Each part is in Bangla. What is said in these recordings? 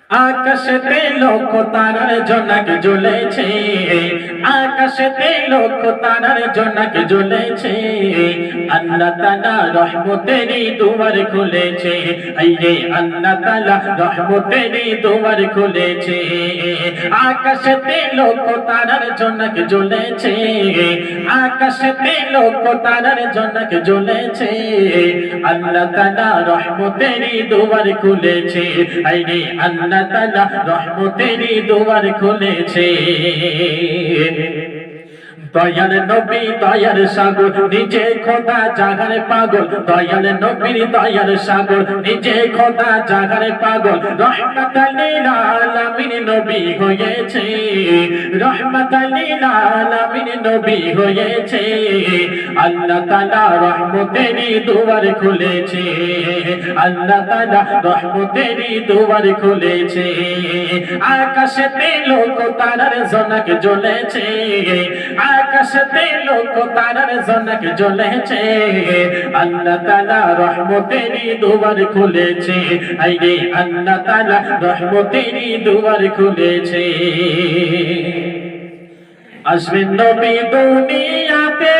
আকাশেতে লক্ষ তারার জনক জ্বলেছে, আকাশেতে লক্ষ তারার জনক জ্বলেছে। আল্লাহ তাআলা রহমতেরই দুয়ার খুলেছে, আইরে আল্লাহ তাআলা রহমতেরই দুয়ার খুলেছে। আকাশেতে লক্ষ তারার জনক জ্বলেছে, আকাশেতে লক্ষ তারার জনক জ্বলেছে। আল্লাহ তাআলা রহমতেরই দুয়ার খুলেছে, আইরে আল্লাহ তাআলা রহমতেরই দুয়ার খুলেছে। দয়াল নবী দয়ার সাগর, নিজে খোদা জাগার পাগল। দয়াল নবীর দয়ার সাগর, নিজে খোদা জাগার পাগল। রহমাতাল লিল আলামিন নবী হয়েছে, রহমাতাল লিল আলামিন নবী হয়েছে। আল্লাহ তাআলা রহমতেরই দুয়ার খুলেছে, আল্লাহ তাআলা রহমতেরই দুয়ার খুলেছে। আকাশেতে লক্ষ তারার জনক জ্বলেছে, আকাশেতে লক্ষ তারার জনক জ্বলেছে। আল্লাহ তাআলা রহমতেরই দুয়ার খুলেছে, আইরে আল্লাহ তাআলা রহমতেরই দুয়ার খুলেছে। আসবেন নবী দুনিয়াতে,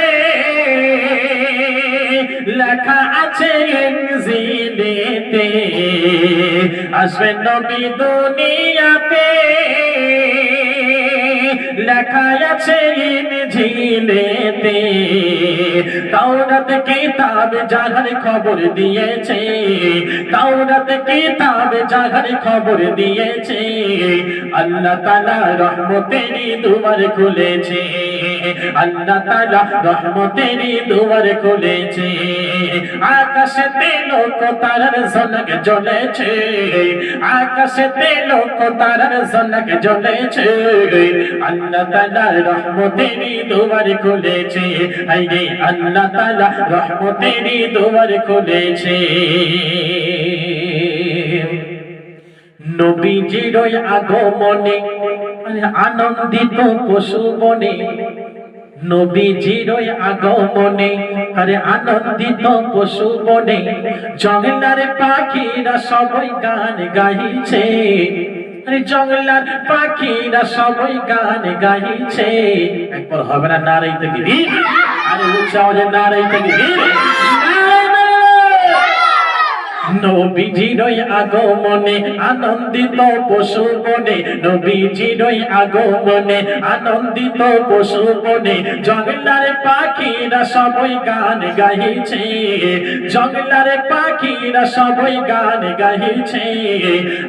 লেখা আছে ইনজিলেতে। আসবেন নবী দুনিয়াতে, লেখা আছে ইনজিলেতে। তাওরাত কিতাব জাগার খবর দিয়েছে, তাওরাত কিতাব জাগার খবর দিয়েছে। আল্লাহ তাআলা রহমতেরই দুয়ার খুলেছে, আল্লাহ তাআলা রহমতেরই দুয়ার খুলেছে। আকাশেতে লক্ষ তারার জনক জ্বলেছে, আকাশেতে লক্ষ তারার জনক জ্বলেছে। আল্লাহ তাআলা রহমতেরই দুয়ার খুলেছে, আইরে আল্লাহ তাআলা রহমতেরই দুয়ার খুলেছে। নবীজির আগমনে আনন্দিত পশু বনে, নবীজির আগমনে আরে আনন্দিত পশু বনে। জঙ্গলার পাখিরা সবাই গান গাইছে, জঙ্গলার পাখিরা সবাই গান গাইছে। একবার হবে না নারাই তাকবীর, আরে উচ্চা আওয়াজে নারাই তাকবীর। নবীজির আগমনে আনন্দিত পশু বনে, নবীজির আগমনে আনন্দিত পশু বনে। জঙ্গলার পাখিরা সবাই গান গাইছে, জঙ্গলার পাখিরা সবাই গান গাইছে।